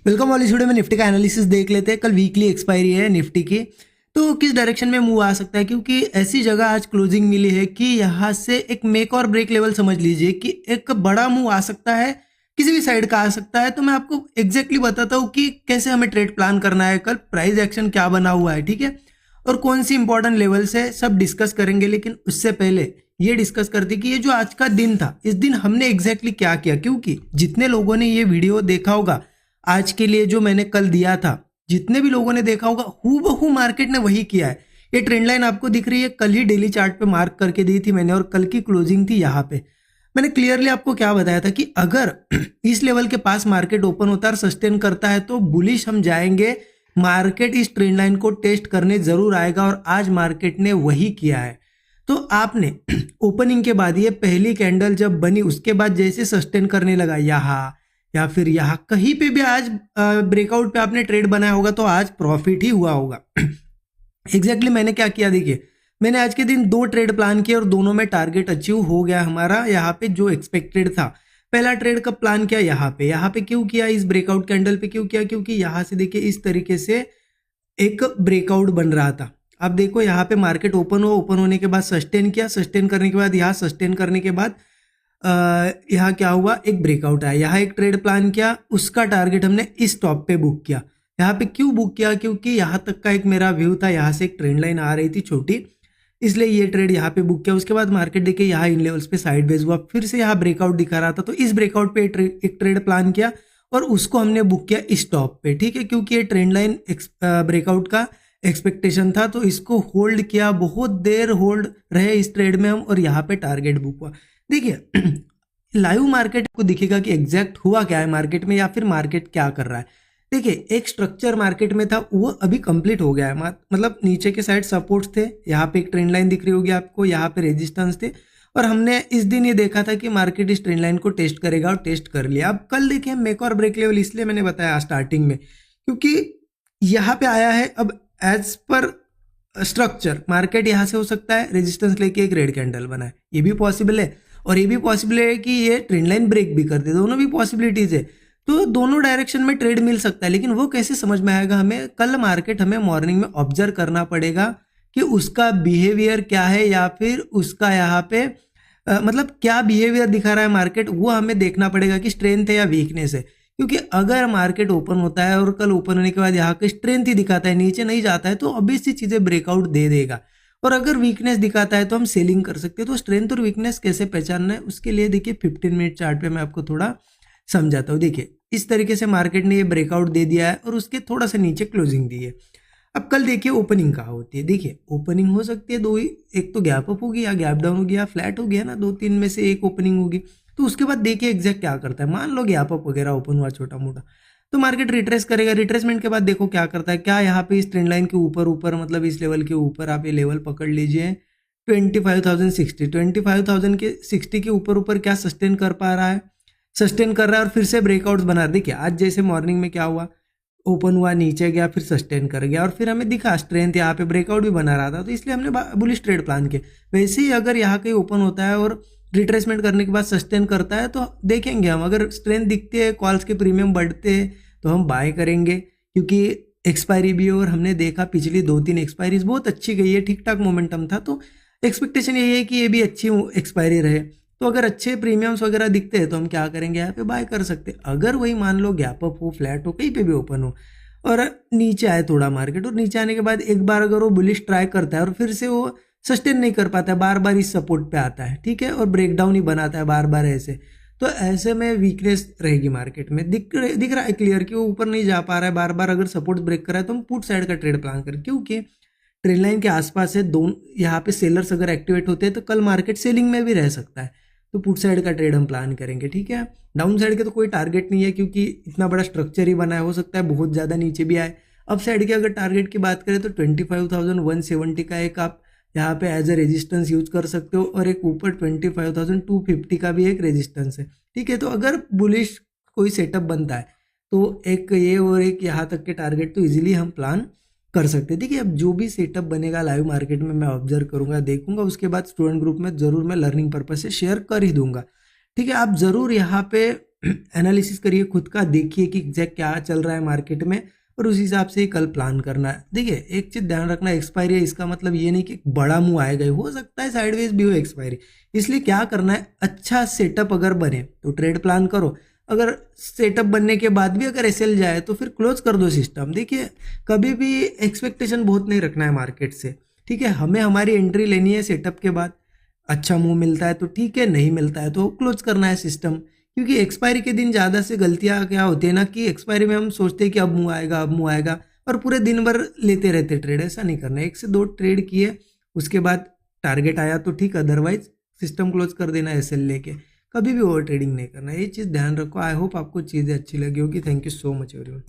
Welcome वाली video में Nifty का एनालिसिस देख लेते हैं। कल वीकली एक्सपायरी है निफ्टी की, तो किस डायरेक्शन में मूव आ सकता है, क्योंकि ऐसी जगह आज क्लोजिंग मिली है कि यहाँ से एक मेक और ब्रेक लेवल समझ लीजिए कि एक बड़ा मूव आ सकता है, किसी भी साइड का आ सकता है। तो मैं आपको एग्जैक्टली बताता हूँ कि कैसे हमें ट्रेड प्लान करना है, कल प्राइस एक्शन क्या बना हुआ है, ठीक है, और कौन सी इंपॉर्टेंट लेवल्स है, सब डिस्कस करेंगे। लेकिन उससे पहले ये डिस्कस करते कि ये जो आज का दिन था, इस दिन हमने एग्जैक्टली क्या किया, क्योंकि जितने लोगों ने ये वीडियो देखा होगा आज के लिए जो मैंने कल दिया था, जितने भी लोगों ने देखा होगा हूबहू मार्केट ने वही किया है। ये ट्रेंड लाइन आपको दिख रही है, कल ही डेली चार्ट पे मार्क करके दी थी मैंने, और कल की क्लोजिंग थी यहाँ पे। मैंने क्लियरली आपको क्या बताया था कि अगर इस लेवल के पास मार्केट ओपन होता है और सस्टेन करता है तो बुलिश हम जाएंगे, मार्केट इस ट्रेंड लाइन को टेस्ट करने जरूर आएगा, और आज मार्केट ने वही किया है। तो आपने ओपनिंग के बाद ये पहली कैंडल जब बनी, उसके बाद जैसे सस्टेन करने लगा यहाँ या फिर यहाँ कहीं पे भी आज ब्रेकआउट पे आपने ट्रेड बनाया होगा तो आज प्रॉफिट ही हुआ होगा। एग्जैक्टली मैंने क्या किया, देखिए मैंने आज के दिन 2 ट्रेड प्लान किए और दोनों में टारगेट अचीव हो गया हमारा, यहाँ पे जो एक्सपेक्टेड था। पहला ट्रेड कब प्लान किया, यहाँ पे क्यों किया, इस ब्रेकआउट कैंडल पे क्यों किया, क्योंकि यहाँ से देखिए इस तरीके से एक ब्रेकआउट बन रहा था। अब देखो यहाँ पे मार्केट ओपन हुआ, ओपन होने के बाद सस्टेन किया, सस्टेन करने के बाद यहाँ सस्टेन करने के बाद यहाँ क्या हुआ, एक ब्रेकआउट आया, यहाँ एक ट्रेड प्लान किया, उसका टारगेट हमने इस टॉप पे बुक किया। यहाँ पे क्यों बुक किया, क्योंकि यहाँ तक का एक मेरा व्यू था, यहाँ से एक ट्रेंड लाइन आ रही थी छोटी, इसलिए ये ट्रेड यहाँ पे बुक किया। उसके बाद मार्केट देखिए यहाँ इन लेवल्स पे साइडवेज हुआ, फिर से यहाँ ब्रेकआउट दिखा रहा था, तो इस ब्रेकआउट पे एक ट्रेड प्लान किया और उसको हमने बुक किया इस टॉप पे, ठीक है, क्योंकि ये ट्रेंड लाइन ब्रेकआउट का एक्सपेक्टेशन था, तो इसको होल्ड किया, बहुत देर होल्ड रहे इस ट्रेड में हम, और यहाँ पे टारगेट बुक हुआ। देखिए लाइव मार्केट को दिखेगा कि एग्जैक्ट हुआ क्या है मार्केट में, या फिर मार्केट क्या कर रहा है। देखिए एक स्ट्रक्चर मार्केट में था, वो अभी कंप्लीट हो गया है। मतलब नीचे के साइड सपोर्ट्स थे, यहाँ पे एक ट्रेंड लाइन दिख रही होगी आपको, यहाँ पे रेजिस्टेंस थे, और हमने इस दिन ये देखा था कि मार्केट इस ट्रेंड लाइन को टेस्ट करेगा और टेस्ट कर लिया। अब कल देखिए मेक और ब्रेक लेवल, इसलिए मैंने बताया स्टार्टिंग में, क्योंकि यहाँ पे आया है। अब एज पर स्ट्रक्चर मार्केट यहाँ से हो सकता है रेजिस्टेंस लेके एक रेड कैंडल बनाए, ये भी पॉसिबल है, और ये भी पॉसिबल है कि ये ट्रेंड लाइन ब्रेक भी कर दे, दोनों भी पॉसिबिलिटीज है। तो दोनों डायरेक्शन में ट्रेड मिल सकता है, लेकिन वो कैसे समझ में आएगा, हमें कल मार्केट हमें मॉर्निंग में ऑब्जर्व करना पड़ेगा कि उसका बिहेवियर क्या है, या फिर उसका यहाँ पे मतलब क्या बिहेवियर दिखा रहा है मार्केट, वो हमें देखना पड़ेगा कि स्ट्रेंथ है या वीकनेस है। क्योंकि अगर मार्केट ओपन होता है और कल ओपन होने के बाद यहाँ के स्ट्रेंथ ही दिखाता है, नीचे नहीं जाता है, तो ऑब्वियस सी चीजें ब्रेकआउट दे देगा, और अगर वीकनेस दिखाता है तो हम सेलिंग कर सकते हैं। तो स्ट्रेंथ और वीकनेस कैसे पहचानना है, उसके लिए देखिए 15 मिनट चार्ट पे मैं आपको थोड़ा समझाता हूँ। देखिए इस तरीके से मार्केट ने ये ब्रेकआउट दे दिया है और उसके थोड़ा सा नीचे क्लोजिंग दी है। अब कल देखिए ओपनिंग कहाँ होती है, देखिए ओपनिंग हो सकती है दो ही, एक तो गैप अप होगी या गैप डाउन होगी या फ्लैट हो गया ना, 2-3 में से एक ओपनिंग होगी। तो उसके बाद देखिए एग्जैक्ट क्या करता है, मान लो गैप अप वगैरह ओपन हुआ छोटा मोटा, तो मार्केट रिट्रेस करेगा, रिट्रेसमेंट के बाद देखो क्या करता है, क्या यहाँ पे इस ट्रेंड लाइन के ऊपर ऊपर मतलब इस लेवल के ऊपर आप ये लेवल पकड़ लीजिए 25,060, 25,060 के ऊपर ऊपर क्या सस्टेन कर पा रहा है, सस्टेन कर रहा है और फिर से ब्रेकआउट्स बना रहा है। देखिए आज जैसे मॉर्निंग में क्या हुआ, ओपन हुआ नीचे गया फिर सस्टेन कर गया, और फिर हमें दिखा स्ट्रेंथ यहाँ पे ब्रेकआउट भी बना रहा था, तो इसलिए हमने बुलिश ट्रेड प्लान किया। वैसे ही अगर यहाँ कहीं ओपन होता है और रिट्रेसमेंट करने के बाद सस्टेन करता है तो देखेंगे हम, अगर स्ट्रेंथ दिखती है, कॉल्स के प्रीमियम बढ़ते हैं तो हम बाय करेंगे, क्योंकि एक्सपायरी भी, और हमने देखा पिछली 2-3 एक्सपायरीज बहुत अच्छी गई है, ठीक ठाक मोमेंटम था, तो एक्सपेक्टेशन यही है कि ये भी अच्छी एक्सपायरी रहे। तो अगर अच्छे प्रीमियम्स वगैरह दिखते हैं तो हम क्या करेंगे, यहाँ पे बाय कर सकते हैं। अगर वही मान लो गैप अप हो, फ्लैट हो, कहीं पे भी ओपन हो और नीचे आए थोड़ा मार्केट, और नीचे आने के बाद एक बार अगर वो बुलिश ट्राई करता है और फिर से वो सस्टेन नहीं कर पाता है, बार बार इस सपोर्ट पे आता है, ठीक है, और ब्रेकडाउन ही बनाता है बार बार ऐसे, तो ऐसे में वीकनेस रहेगी मार्केट में। दिख रहा है क्लियर कि वो ऊपर नहीं जा पा रहा है, बार बार अगर सपोर्ट ब्रेक कर रहा है तो हम पुट साइड का ट्रेड प्लान करें, क्योंकि ट्रेड लाइन के आसपास है दोनों, यहाँ पे सेलर्स अगर एक्टिवेट होते हैं तो कल मार्केट सेलिंग में भी रह सकता है, तो पुट साइड का ट्रेड हम प्लान करेंगे, ठीक है। डाउन साइड के तो कोई टारगेट नहीं है, क्योंकि इतना बड़ा स्ट्रक्चर ही बना है, हो सकता है बहुत ज़्यादा नीचे भी आए। अप साइड के अगर टारगेट की बात करें तो 25,170 का एक आप यहाँ पे एज ए रेजिस्टेंस यूज कर सकते हो, और एक ऊपर 25,250 का भी एक रेजिस्टेंस है, ठीक है। तो अगर बुलिश कोई सेटअप बनता है तो एक ये और एक यहाँ तक के टारगेट तो इजीली हम प्लान कर सकते हैं। देखिए अब जो भी सेटअप बनेगा लाइव मार्केट में मैं ऑब्जर्व करूंगा, देखूंगा, उसके बाद स्टूडेंट ग्रुप में जरूर मैं लर्निंग पर्पज से शेयर कर ही दूंगा, ठीक है। आप जरूर यहाँ पे एनालिसिस करिए खुद का, देखिए कि एग्जैक्ट क्या चल रहा है मार्केट में और उस हिसाब से ही कल प्लान करना है। देखिए एक चीज़ ध्यान रखना, एक्सपायरी है इसका मतलब ये नहीं कि बड़ा मूव आएगा ही, हो सकता है साइडवेज भी हो एक्सपायरी। इसलिए क्या करना है, अच्छा सेटअप अगर बने तो ट्रेड प्लान करो, अगर सेटअप बनने के बाद भी अगर एसएल जाए तो फिर क्लोज कर दो सिस्टम। देखिए कभी भी एक्सपेक्टेशन बहुत नहीं रखना है मार्केट से, ठीक है। हमें हमारी एंट्री लेनी है सेटअप के बाद, अच्छा मूव मिलता है तो ठीक है, नहीं मिलता है तो क्लोज करना है सिस्टम। क्योंकि एक्सपायरी के दिन ज़्यादा से गलतियाँ क्या होती है ना कि एक्सपायरी में हम सोचते हैं कि अब मूव आएगा, अब मूव आएगा, और पूरे दिन भर लेते रहते ट्रेड। ऐसा नहीं करना है, 1 से 2 ट्रेड किए उसके बाद टारगेट आया तो ठीक, अदरवाइज सिस्टम क्लोज कर देना एसएल लेके। कभी भी ओवर ट्रेडिंग नहीं करना है, ये चीज़ ध्यान रखो। आई होप आपको चीज़ें अच्छी लगी होगी। Thank you so much everyone.